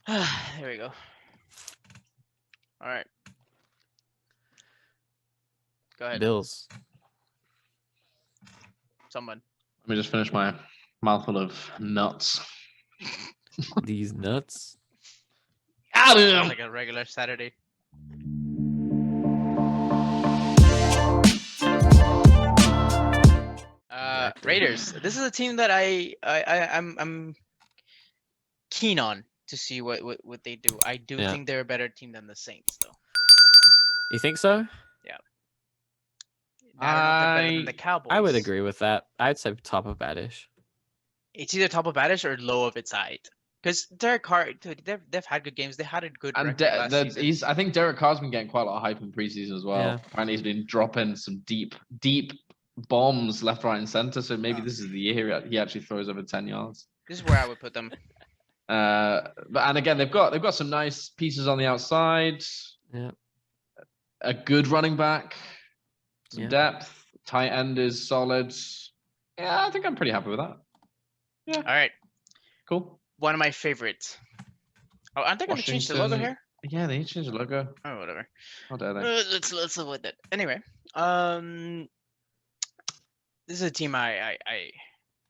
There we go. All right. Go ahead. Bills. Someone. Let me just finish my mouthful of nuts. These nuts. Sounds like a regular Saturday. Raiders. This is a team that I'm keen on to see what they do. I do think they're a better team than the Saints, though. You think so? Yeah. I don't know if they're better than the Cowboys. I would agree with that. I'd say top of badish. It's either top of badish or low of its height. Because Derek Carr, dude, they've had good games. They had a good record last season. I think Derek Carr's been getting quite a lot of hype in preseason as well. Yeah. Apparently, he's been dropping some deep bombs left, right, and center. So maybe this is the year he actually throws over 10 yards. This is where I would put them. And again, they've got some nice pieces on the outside. Yeah. A good running back, some depth. Tight end is solid. Yeah, I think I'm pretty happy with that. Yeah. All right. Cool. One of my favorites. Oh, aren't they going to change the logo here? Yeah, they changed the logo. Oh, whatever. How dare they? Let's avoid that. Anyway, this is a team I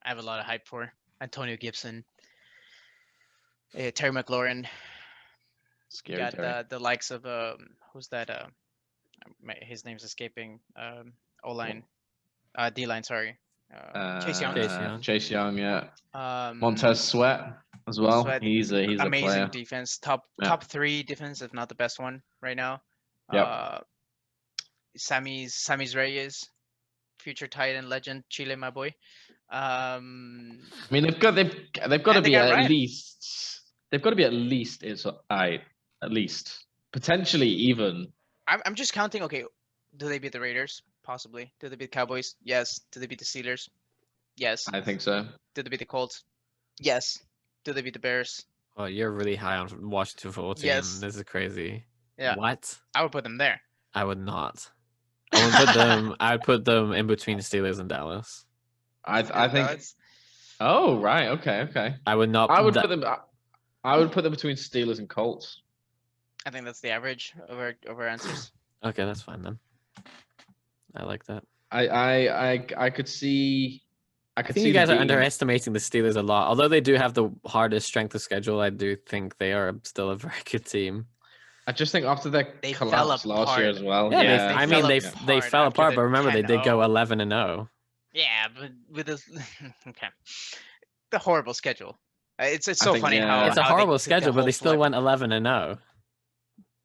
have a lot of hype for. Antonio Gibson, Terry McLaurin. Scary. Got Terry. the likes of who's that? His name's escaping. O-line, D-line. Sorry. Chase Young. Chase Young, yeah. Montez Sweat as well. Sweat, he's amazing a player. defense. Top 3 defense, if not the best one right now. Yeah. Sammy's Reyes, future tight end legend, Chile, my boy. I mean, they've got to be at least. They've got to be at least. At least potentially even. I'm just counting. Okay, do they beat the Raiders? Possibly. Do they beat the Cowboys? Yes. Do they beat the Steelers? Yes. I think so. Do they beat the Colts? Yes. Do they beat the Bears? Oh, you're really high on Washington football team. Yes. This is crazy. Yeah. What? I would put them there. I would not. I would put them. I'd put them in between Steelers and Dallas. I think. Dallas? Oh right, okay. I would not. I would put them. I would put them between Steelers and Colts. I think that's the average over answers. Okay, that's fine then. I like that. I could see. I think you guys are underestimating the Steelers a lot. Although they do have the hardest strength of schedule, I do think they are still a very good team. I just think after their collapse last year as well. Yeah, they fell apart, but remember they did go 11-0. Yeah, but with this, okay, the horrible schedule. It's so funny how it's a horrible schedule, but they still went 11-0.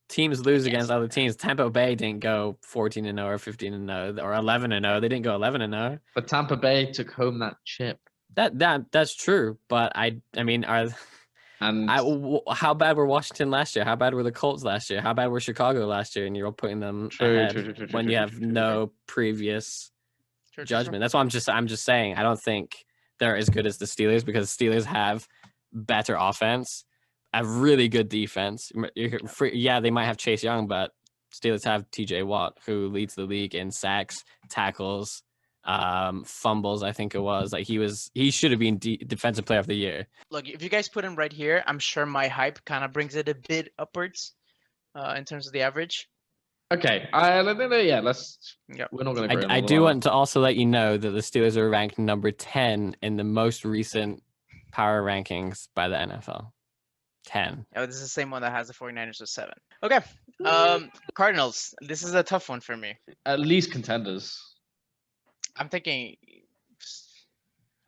Teams lose against other teams. Tampa Bay didn't go 14-0 or 15-0 or 11-0. They didn't go 11-0. But Tampa Bay took home that chip. That's true. But I mean, how bad were Washington last year? How bad were the Colts last year? How bad were Chicago last year? And you're all putting them ahead when you have no previous judgment. That's why I'm just saying I don't think they're as good as the Steelers because the Steelers have better offense. A really good defense. Yeah, they might have Chase Young, but Steelers have TJ Watt, who leads the league in sacks, tackles, fumbles. I think it was he should have been defensive player of the year. Look, if you guys put him right here, I'm sure my hype kind of brings it a bit upwards in terms of the average. Okay, let's. Yeah, we're not going to. I do want to also let you know that the Steelers are ranked number 10 in the most recent power rankings by the NFL. 10. Oh, this is the same one that has the 49ers with 7. Okay. Cardinals. This is a tough one for me. At least contenders. I'm thinking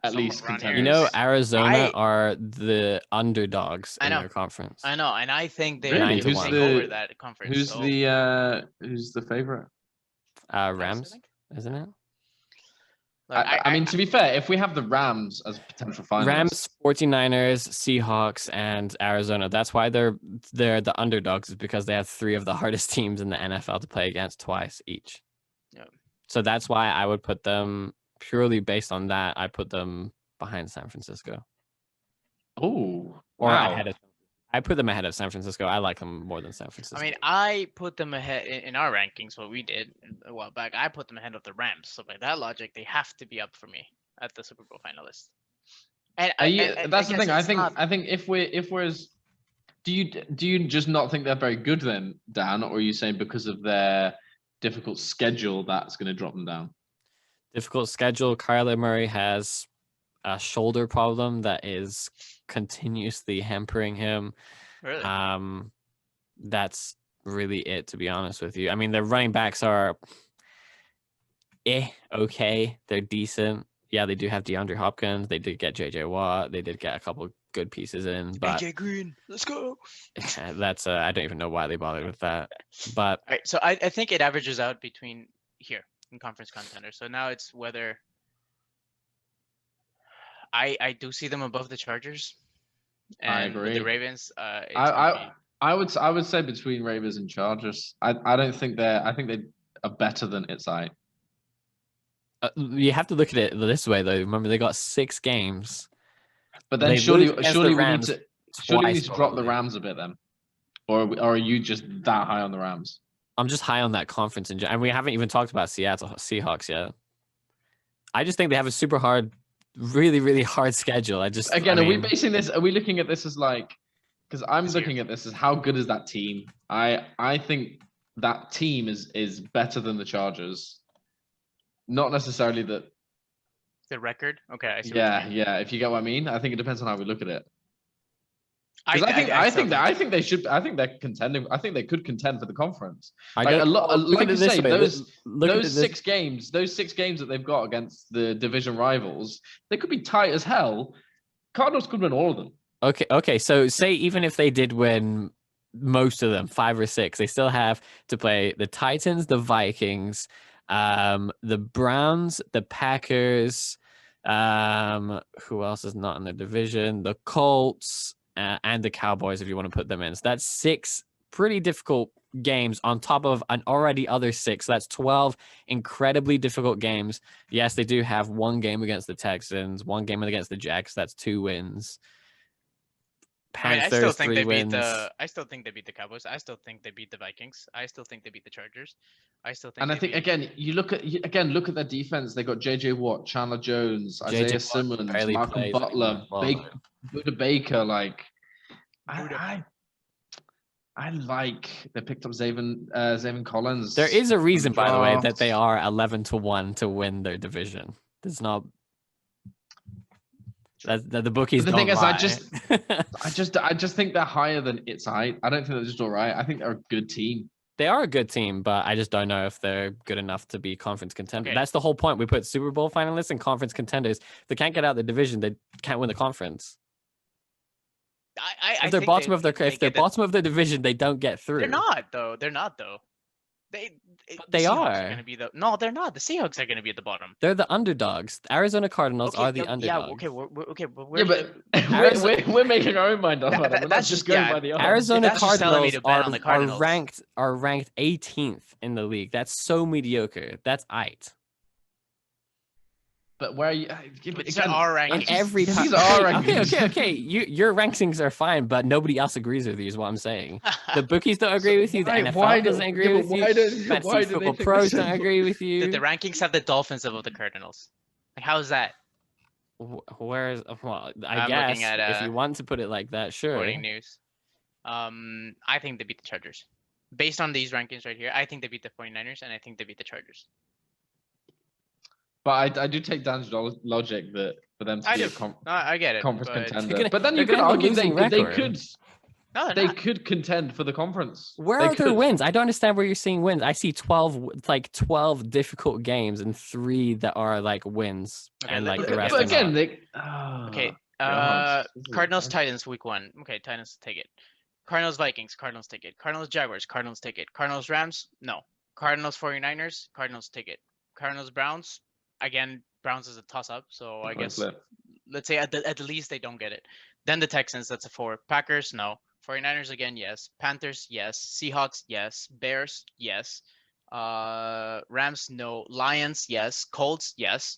at least contenders. You know, Arizona are the underdogs in their conference. I know, and I think they really? might take over that conference. Who's the favorite? Rams, isn't it? I mean, to be fair, if we have the Rams as potential finalists, Rams, 49ers, Seahawks, and Arizona. That's why they're the underdogs, is because they have 3 of the hardest teams in the NFL to play against twice each. Yeah. So that's why I would put them purely based on that. I put them behind San Francisco. Oh, or ahead of. I put them ahead of San Francisco. I like them more than San Francisco. I mean, I put them ahead in our rankings, what we did a while back. I put them ahead of the Rams. So by that logic, they have to be up for me at the Super Bowl finalists. And that's the thing. I think if we're Do you just not think they're very good then, Dan, or are you saying because of their difficult schedule that's going to drop them down? Difficult schedule. Kyler Murray has a shoulder problem that is continuously hampering him. Really? That's really it, to be honest with you. I mean, their running backs are okay. They're decent. Yeah, they do have DeAndre Hopkins. They did get JJ Watt. They did get a couple good pieces in, but AJ Green, let's go. That's I don't even know why they bothered with that. But all right, so I think it averages out between here in conference contender. So now it's whether I do see them above the Chargers. And I agree. With the Ravens, I would say between Ravens and Chargers. I don't think I think they are better than its eye. You have to look at it this way, though. Remember, they got 6 games. But then surely we need to drop the Rams a bit then, or are you just that high on the Rams? I'm just high on that conference, and we haven't even talked about Seattle Seahawks yet. I just think they have a super hard, really, really hard schedule. Are we basing this? Are we looking at this as like? Because I'm looking at this as how good is that team? I think that team is better than the Chargers. Not necessarily that. The record? Okay, I see. Yeah. If you get what I mean, I think it depends on how we look at it. I think they should. I think they're contending. I think they could contend for the conference. Like you say, those 6 games, those 6 games that they've got against the division rivals, they could be tight as hell. Cardinals could win all of them. Okay. So say even if they did win most of them, 5 or 6, they still have to play the Titans, the Vikings, the Browns, the Packers. Who else is not in the division? The Colts and the Cowboys, if you want to put them in. So that's 6 pretty difficult games on top of an already other 6. So that's 12 incredibly difficult games. Yes, they do have 1 game against the Texans, 1 game against the Jacks. That's 2 wins. Panthers, I still think 3 they wins. I still think they beat the Cowboys. I still think they beat the Vikings. I still think they beat the Chargers. I still think. And I think look at their defense. They got JJ Watt, Chandler Jones, Isaiah Simmons, Malcolm Butler, Buda Baker. Like, I like they picked up Zayvon Collins. There is a reason, by the way, that they are 11-1 to win their division. There's not. That the bookies. But the don't thing is, lie. I just think they're higher than its height. I don't think they're just all right. I think they're a good team. They are a good team, but I just don't know if they're good enough to be conference contenders. Okay. That's the whole point. We put Super Bowl finalists and conference contenders. If they can't get out of the division, they can't win the conference. If they're bottom of their division, they don't get through. They're not though. They are. No, they're not. The Seahawks are going to be at the bottom. They're the underdogs. The Arizona Cardinals are the underdogs. We're making our own mind up. That's just going by the odds. Arizona Cardinals are ranked 18th in the league. That's so mediocre. That's it. But where are you? These are our rankings. These are our rankings. Okay. Your rankings are fine, but nobody else agrees with you. Is what I'm saying. The bookies don't agree with you. The NFL doesn't agree with you. Fantasy Football Pros don't agree with you. The rankings have the Dolphins above the Cardinals. Like, how is that? I guess if you want to put it like that, sure. Sporting News. I think they beat the Chargers. Based on these rankings right here, I think they beat the 49ers, and I think they beat the Chargers. But I do take Dan's logic that for them to be I get it, conference contender. But then you could argue they could contend for the conference. Where are their wins? I don't understand where you're seeing wins. I see 12 difficult games and 3 that are like wins, and like the rest. But again, Cardinals Titans week 1. Okay, Titans take it. Cardinals Vikings, Cardinals take it. Cardinals Jaguars, Cardinals take it. Cardinals Rams, no. Cardinals 49ers, Cardinals take it. Cardinals Browns. Again, Browns is a toss-up, so I guess let's say at the least they don't get it. Then the Texans, that's a 4. Packers, no. 49ers again, yes. Panthers, yes. Seahawks, yes. Bears, yes. Rams, no. Lions, yes. Colts, yes.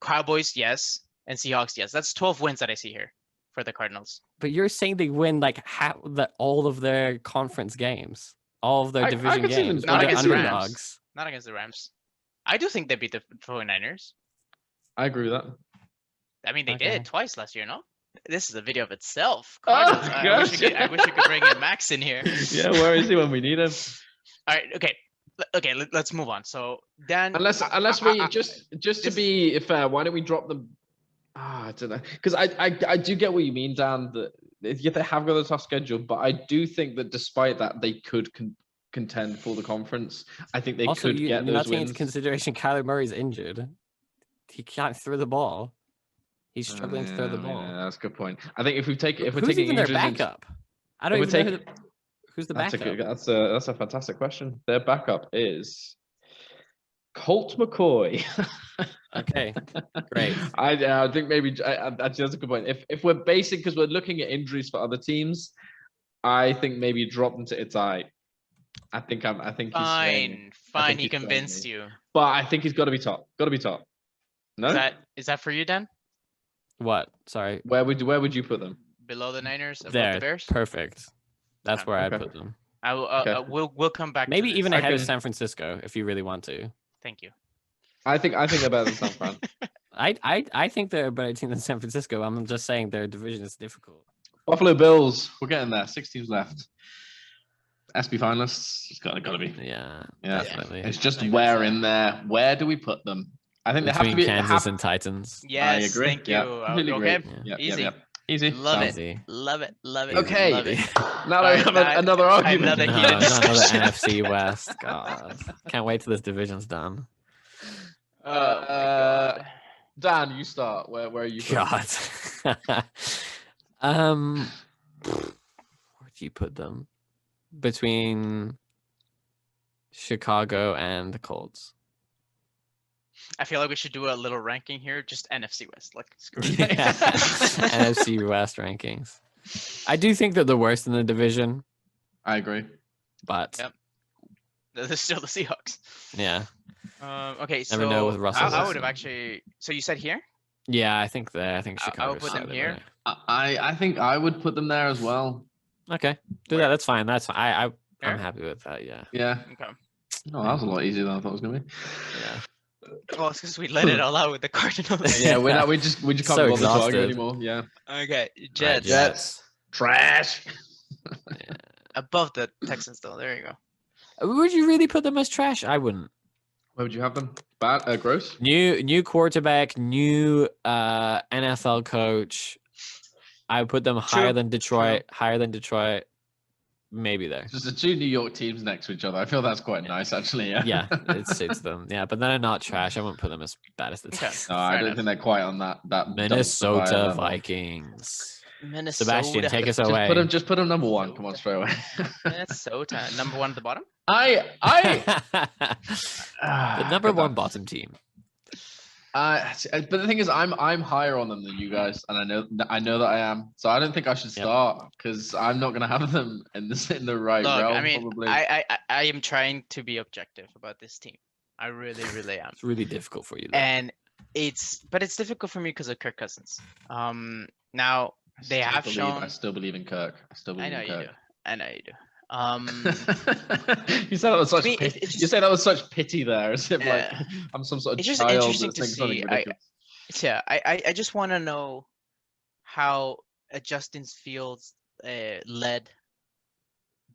Cowboys, yes. And Seahawks, yes. That's 12 wins that I see here for the Cardinals. But you're saying they win like all of their conference games, all of their division games. Not against the Rams. Not against the Rams. I do think they beat the 49ers. I agree with that. I mean, they did twice last year, no? This is a video of itself. Oh, I wish we could bring in Max in here. Yeah, where is he when we need him? All right, okay, let's move on. So Dan, unless we just to be fair, why don't we drop them? I don't know, because I do get what you mean, Dan. That yeah, they have got a tough schedule, but I do think that despite that, they could contend for the conference. I think they could get those not taking wins. into consideration Kyler Murray's injured. He can't throw the ball. He's struggling to throw the ball. Yeah, that's a good point. I think if we're taking their backup, I don't even know who's the backup. That's a fantastic question. Their backup is Colt McCoy. Okay, great. I think maybe actually that's a good point. If we're basing because we're looking at injuries for other teams, I think maybe drop them to Itai. I think fine. He convinced you, but I think he's got to be top. Got to be top. No, is that for you, Dan? What? Sorry. Where would you put them? Below the Niners, above the Bears. Perfect. That's where I put them. I will. We'll come back. Maybe even ahead of San Francisco if you really want to. Thank you. I think they're better than San Fran. I think they're a better team than San Francisco. I'm just saying their division is difficult. Buffalo Bills. We're getting there. 6 teams left. SB finalists. It's got to be. Yeah. Definitely. It's just where in there. Where do we put them? I think they have to be Kansas and Titans. Yes, I agree. Thank you. Okay. Yeah. Easy. Easy. Love it. Okay. Love it. Now I have another argument. Another NFC West. God, can't wait till this division's done. Dan, you start. Where are you? God. Where do you put them? Between Chicago and the Colts. I feel like we should do a little ranking here, just NFC West. Like, screw it. NFC West rankings. I do think that the worst in the division. I agree. But they're still the Seahawks. Yeah. Okay, Never know with Russell. I would have actually. So you said here? Yeah, I think Chicago. I would put them here. I think I would put them there as well. Okay, do that. That's fine. I'm happy with that. Yeah. Yeah. Okay. Oh, that was a lot easier than I thought it was gonna be. Yeah. Well, it's because we let it all out with the Cardinals. Yeah, we just can't So bother to argue anymore. Yeah. Okay, Jets. Jets. Trash. Yeah. Above the Texans, though. There you go. Would you really put them as trash? I wouldn't. Where would you have them? Bad, gross. New quarterback, new NFL coach. I would put them higher than Detroit. Higher than Detroit. Maybe there. Just the 2 New York teams next to each other. I feel that's quite nice, actually. Yeah. Yeah, it suits them. Yeah, but they're not trash. I wouldn't put them as bad as the Texans. No, I don't think they're quite on that. Minnesota Vikings. Minnesota. Sebastian, take us away. Just put them number 1. Come on, straight away. Minnesota, number 1 at the bottom. The number 1 bottom team. But the thing is, I'm higher on them than you guys, and I know that I am. So I don't think I should start because I'm not gonna have them in the right realm. I mean, probably. I am trying to be objective about this team. I really am. It's really difficult for you, though. And it's difficult for me because of Kirk Cousins. Now they have shown. I still believe in Kirk. I know you do. You said that with such pity. You say that with such pity there, as if like I'm some sort of it's child. Just interesting to see. I just want to know how a Justin Fields led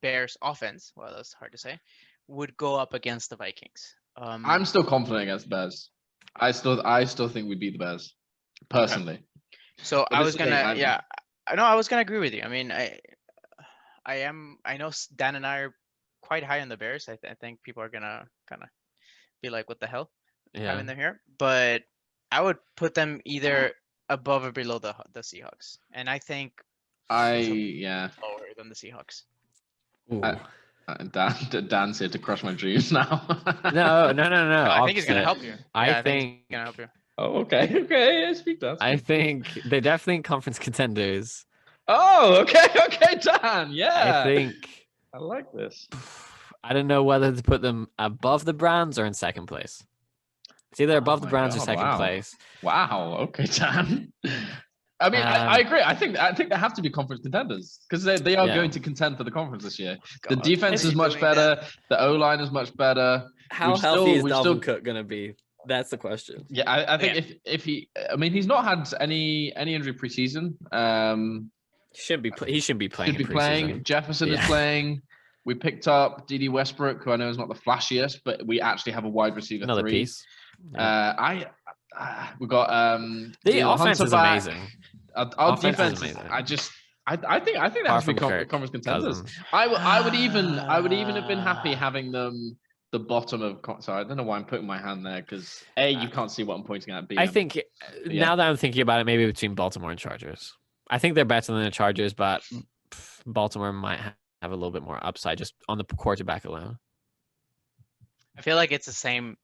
Bears offense. Well, that's hard to say. Would go up against the Vikings. I'm still confident against the Bears. I still think we beat the Bears, personally. Okay. So I was gonna agree with you. I mean, I know Dan and I are quite high on the Bears. I think people are gonna kind of be like, "What the hell?" having them here. But I would put them either above or below the Seahawks, and I think lower than the Seahawks. Dan's here to crush my dreams now. No. I think he's gonna help you. I think he's gonna help you. Oh, okay. Yeah, speak that. I think they're definitely conference contenders. Oh, okay, Dan. Yeah. I think I like this. I don't know whether to put them above the Browns or in second place. It's either above the Browns or second place. Wow. Okay, Dan. I mean, I agree. I think they have to be conference contenders because they are going to contend for the conference this year. The defense is much better. The O-line is much better. How healthy is Dalvin Cook going to be? That's the question. Yeah, I think if he, I mean, he's not had any injury preseason. He shouldn't be playing. Should be playing. Jefferson is playing. We picked up D.D. Westbrook, who I know is not the flashiest, but we actually have a wide receiver. Another 3. piece. Yeah. We got the offense is amazing. Our defense is amazing. I think that has to be conference contenders. I would even have been happy having them the bottom of. Sorry, I don't know why I'm putting my hand there because you can't see what I'm pointing at. B, I think now that I'm thinking about it, maybe between Baltimore and Chargers. I think they're better than the Chargers, but Baltimore might have a little bit more upside just on the quarterback alone. I feel like it's the same.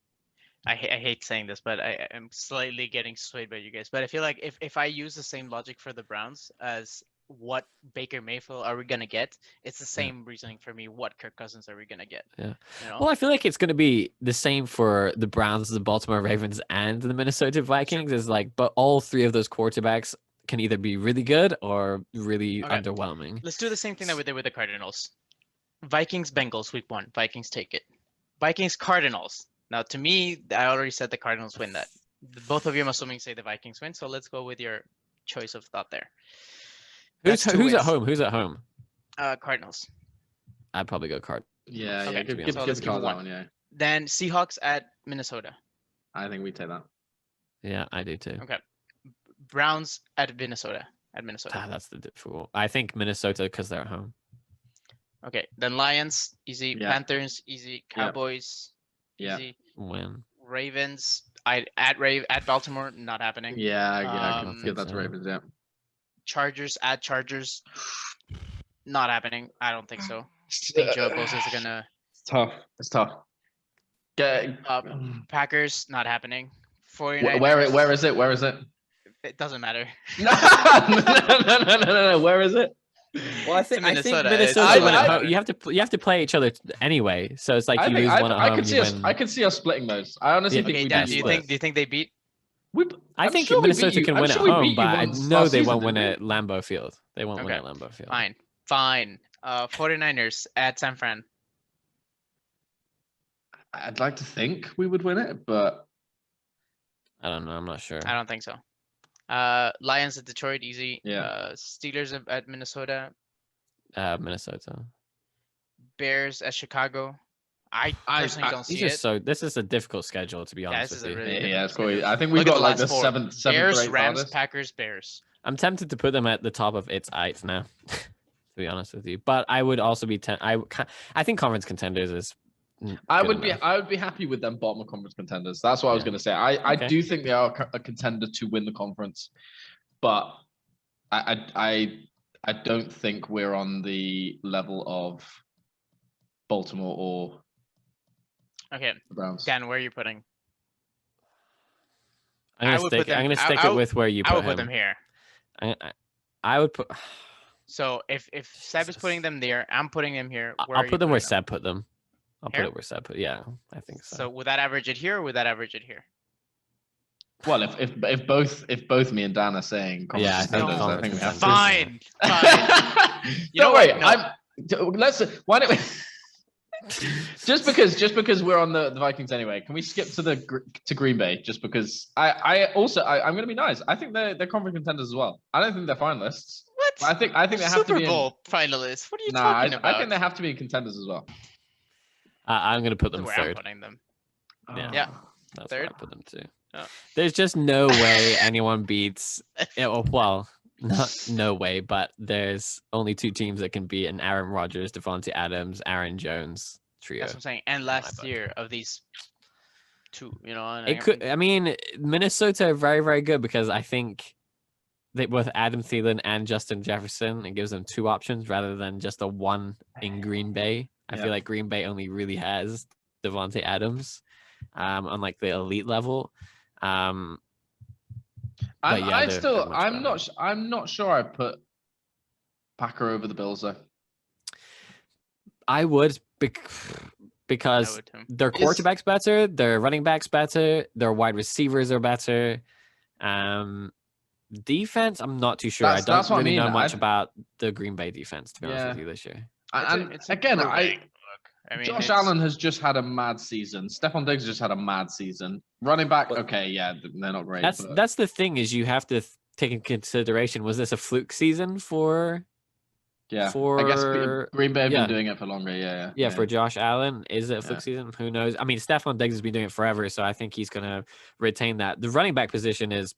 I hate saying this, but I am slightly getting swayed by you guys. But I feel like if I use the same logic for the Browns as what Baker Mayfield are we gonna get, it's the same reasoning for me. What Kirk Cousins are we gonna get? Yeah. You know? Well, I feel like it's gonna be the same for the Browns, the Baltimore Ravens, and the Minnesota Vikings. Is like, but all 3 of those quarterbacks can either be really good or really underwhelming. Let's do the same thing that we did with the Cardinals. Vikings Bengals week 1. Vikings take it. Vikings Cardinals. Now, to me, I already said the Cardinals win that. Both of you, I'm assuming, say the Vikings win. So let's go with your choice of thought there. Who's at home? Who's at home? Cardinals. I'd probably go Cardinals. Yeah, Okay. Give So let's give that one. Yeah. Then Seahawks at Minnesota. I think we take that. Yeah, I do too. Okay. Browns at Minnesota. That's the difficult. I think Minnesota because they're at home. Okay. Then Lions, easy. Yeah. Panthers, easy. Cowboys, easy. Win. Ravens, at Baltimore, not happening. Yeah, I can give that to Ravens. Yeah. Chargers at Chargers, not happening. I don't think so. I think Joe Bosa is gonna. It's tough. Packers, not happening. 49ers. Where is it? Where is it? It doesn't matter. No. Where is it? Well, I think Minnesota. You have to play each other anyway. So it's like you lose one at home. I could see us splitting those. I honestly think. Dan, do you think they beat? I think Minnesota can win at home, but I know they won't win at Lambeau Field. They won't win at Lambeau Field. Fine. 49ers at San Fran. I'd like to think we would win it, but I don't know. I'm not sure. I don't think so. Lions at Detroit, easy. Yeah. Steelers at Minnesota. Minnesota. Bears at Chicago. I personally don't see it. This is a difficult schedule, to be honest with you. It's cool. I think we've got like the seventh Bears, Rams, Packers, Bears. I'm tempted to put them at the top of its eight now, to be honest with you. But I would also be I think conference contenders is. I would be happy with them bottom of conference contenders. That's what I was going to say. I do think they are a contender to win the conference, but I don't think we're on the level of Baltimore or the Browns. Dan, where are you putting? I'm going to stick it with where you put him. I would put them here. I would put. So if Seb is putting them there, I'm putting them here. I'll put them where Seb put them. I'll put it where Seb put. Yeah, I think so. So would that average it here, or would that average it here? Well, if both me and Dan are saying, I think we have fine. Don't worry. Why don't we? just because we're on the Vikings anyway, can we skip to Green Bay? Just because I'm going to be nice. I think they're conference contenders as well. I don't think they're finalists. What? I think they have to be Super Bowl finalists. What are you talking about? I think they have to be contenders as well. I'm going to put them third. I'm putting them. Yeah. That's third. where I put them too. Oh. There's just no way anyone beats. Well, no way, but there's only two teams that can beat an Aaron Rodgers, Devontae Adams, Aaron Jones trio. That's what I'm saying. And last year of these two, it could. I mean, Minnesota are very, very good because I think that with Adam Thielen and Justin Jefferson, it gives them two options rather than just a one in Green Bay. I feel like Green Bay only really has Devontae Adams on like the elite level. I'm not sure I put Packer over the Bills though. I would because their quarterback's better, their running back's better, their wide receivers are better. Defense, I'm not too sure. I don't really know much about the Green Bay defense, to be honest with you, this year. And again, I mean, Josh Allen has just had a mad season. Stephon Diggs just had a mad season. Running back, okay, yeah, they're not great. That's the thing is you have to take in consideration. Was this a fluke season for? Yeah, I guess Green Bay have been doing it for longer. Yeah. For Josh Allen, is it a fluke season? Who knows? I mean, Stephon Diggs has been doing it forever, so I think he's gonna retain that. The running back position is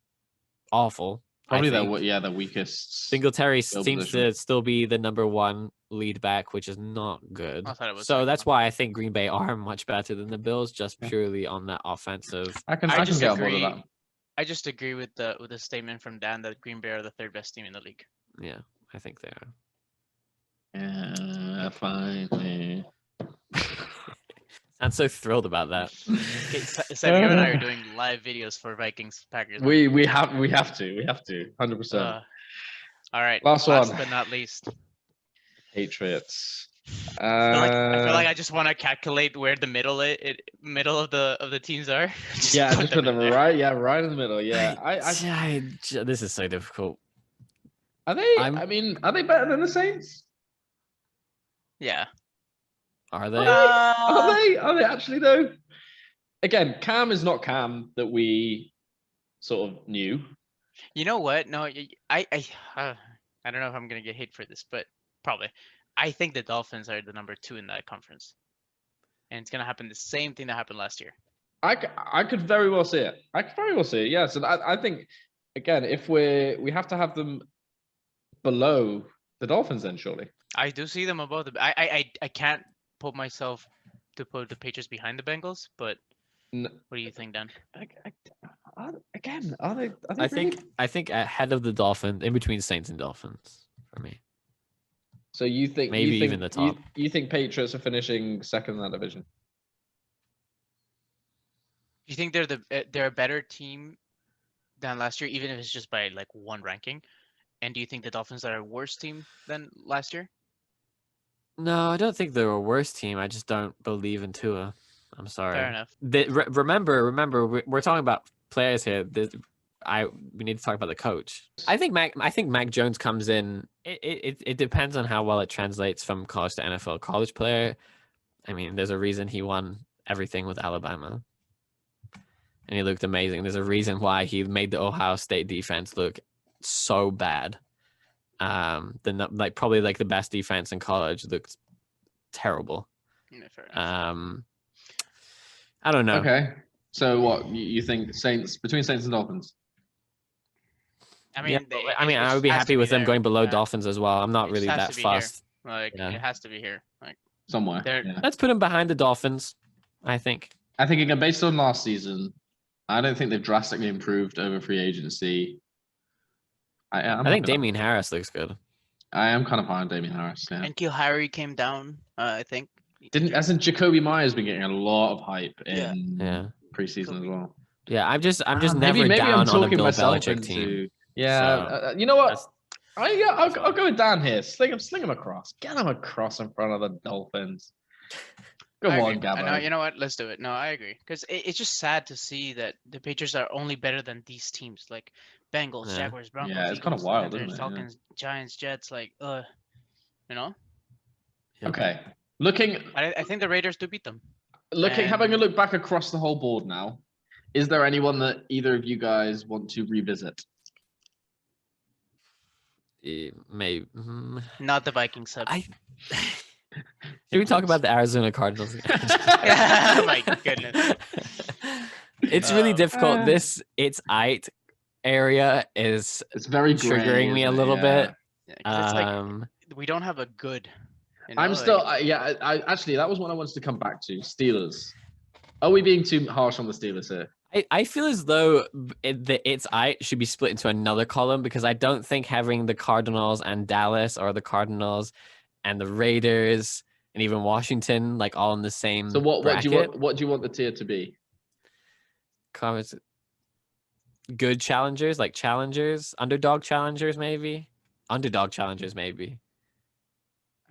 awful. Probably the weakest. Singletary seems to still be the number one lead back, which is not good. So that's why I think Green Bay are much better than the Bills, just purely on that offensive. I can get on board with that. I just agree with the statement from Dan that Green Bay are the third best team in the league. Yeah, I think they are. Yeah, fine. I'm so thrilled about that. Sam, you and I are doing live videos for Vikings Packers. We have to 100%. All right. Last one, but not least. Patriots. I feel like I just want to calculate where the middle of the teams are. Just put them right. Yeah, right in the middle. Yeah. This is so difficult. Are they? Are they better than the Saints? Yeah. Are they? Are they actually though? Again, Cam is not Cam that we sort of knew. You know what? No, I don't know if I'm gonna get hate for this, but probably. I think the Dolphins are the number 2 in that conference, and it's gonna happen the same thing that happened last year. I could very well see it. Yes, and I think again, if we have to have them below the Dolphins, then surely. I do see them above the. I can't put myself to put the Patriots behind the Bengals, but what do you think, Dan? Again, are they I think ahead of the Dolphins, in between Saints and Dolphins for me. So you think even the top? You think Patriots are finishing second in that division? You think they're a better team than last year, even if it's just by like one ranking? And do you think the Dolphins are a worse team than last year? No, I don't think they're a worse team. I just don't believe in Tua. I'm sorry. Fair enough. Remember, we're talking about players here. We need to talk about the coach. I think Mac Jones comes in. It depends on how well it translates from college to NFL. College player, I mean, there's a reason he won everything with Alabama, and he looked amazing. There's a reason why he made the Ohio State defense look so bad. Probably the best defense in college looked terrible. Yeah, fair enough. I don't know. Okay, so what you think? Between Saints and Dolphins? I mean, I would be happy with them going below Dolphins as well. I'm not really that fussed. It has to be here, somewhere. Let's put them behind the Dolphins. I think again, based on last season, I don't think they've drastically improved over free agency. I think Damian Harris looks good. I am kind of high on Damian Harris. Yeah. And Kill Harry came down. I think. Hasn't Jacoby Myers been getting a lot of hype in preseason as well? Yeah, I'm just never down on a Bill Belichick team. Yeah, so, you know what? I'll go down here. Sling him across. Get him across in front of the Dolphins. Go on, Gabbo. You know what? Let's do it. No, I agree. Because it's just sad to see that the Patriots are only better than these teams, like Bengals, Jaguars, Broncos. Yeah, it's kind of wild, isn't it? Falcons, Giants, Jets. You know. Okay. I think the Raiders do beat them. Having a look back across the whole board now, is there anyone that either of you guys want to revisit? Maybe. Not the Vikings sub. Should we talk about the Arizona Cardinals? Oh my goodness. It's really difficult. This it's IT area it's very triggering me a little bit. Yeah, we don't have a good. I'm still I actually that was what I wanted to come back to. Steelers. Are we being too harsh on the Steelers here? I feel as though it's I should be split into another column because I don't think having the Cardinals and Dallas or the Cardinals and the Raiders and even Washington all in the same. So what do you want the tier to be? Comments. Good challengers, underdog challengers maybe.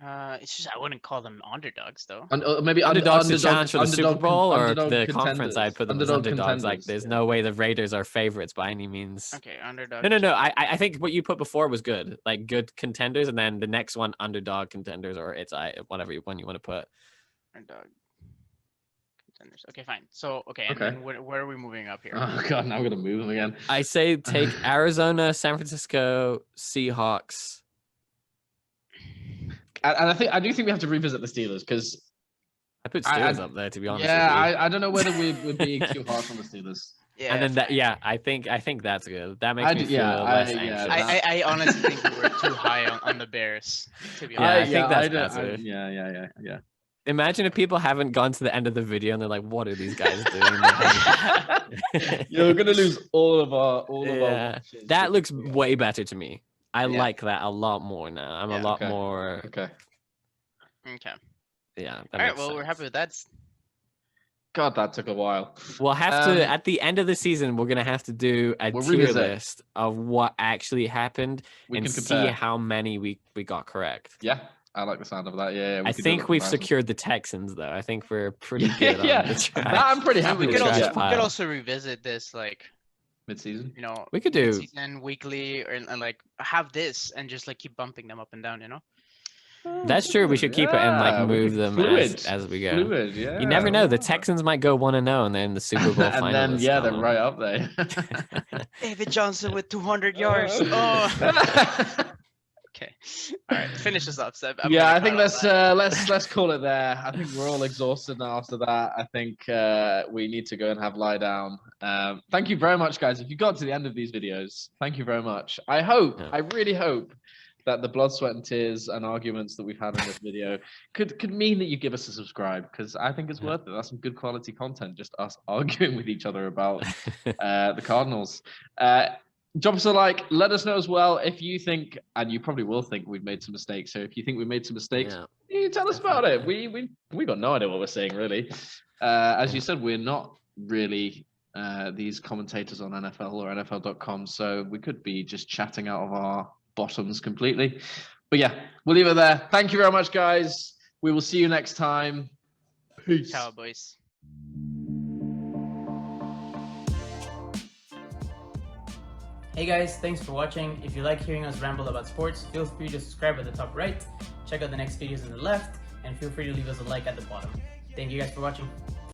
It's just I wouldn't call them underdogs though. Maybe underdogs to challenge for the Super Bowl or the conference. I'd put them as underdogs. There's no way the Raiders are favorites by any means. Okay, underdog. No. I think what you put before was good, good contenders, and then the next one underdog contenders or whatever one you want to put. Underdog contenders. Okay, fine. So and then where are we moving up here? Oh god, now we're gonna move them again. I say take Arizona, San Francisco, Seahawks. And I do think we have to revisit the Steelers because I put Steelers up there, to be honest. Yeah, I don't know whether we're being too harsh on the Steelers. Yeah, and then I think that's good. That makes me feel less anxious. I honestly think we were too high on the Bears. To be honest, I think that's good. Yeah. Imagine if people haven't gone to the end of the video and they're like, "What are these guys doing?" You're gonna lose all of our. That looks way better to me. I like that a lot more now. I'm a lot more. Okay. Yeah. All right. Well, we're happy with that. God, that took a while. We'll have to at the end of the season. We're gonna have to do a tier list of what actually happened and see how many we got correct. Yeah, I like the sound of that. Yeah. I think we've secured the Texans, though. I think we're pretty good on the trash. I'm pretty happy. We could also revisit this like mid-season. You know, we could do mid-season, weekly, and like have this and just like keep bumping them up and down. You know. That's true. We should keep it and like move them as we go. Fluid, yeah. You never know. The Texans might go 1-0 and they're in the Super Bowl and then they're right up there. David Johnson with 200 yards. Oh. Okay. All right. Finish this up, Seb. I think let's call it there. I think we're all exhausted now after that. I think we need to go and have lie down. Thank you very much, guys. If you got to the end of these videos, thank you very much. I really hope that the blood, sweat, and tears and arguments that we've had in this video could mean that you give us a subscribe, because I think it's worth it. That's some good quality content, just us arguing with each other about the Cardinals. Drop us a like. Let us know as well if you think, and you probably will think, we've made some mistakes. So if you think we made some mistakes, you tell us about it. We got no idea what we're saying, really. As you said, we're not really these commentators on NFL or NFL.com, so we could be just chatting out of our bottoms completely. But yeah, we'll leave it there. Thank you very much, guys. We will see you next time. Peace. Cowboys. Hey guys, thanks for watching. If you like hearing us ramble about sports, feel free to subscribe at the top right, check out the next videos on the left, and feel free to leave us a like at the bottom. Thank you guys for watching.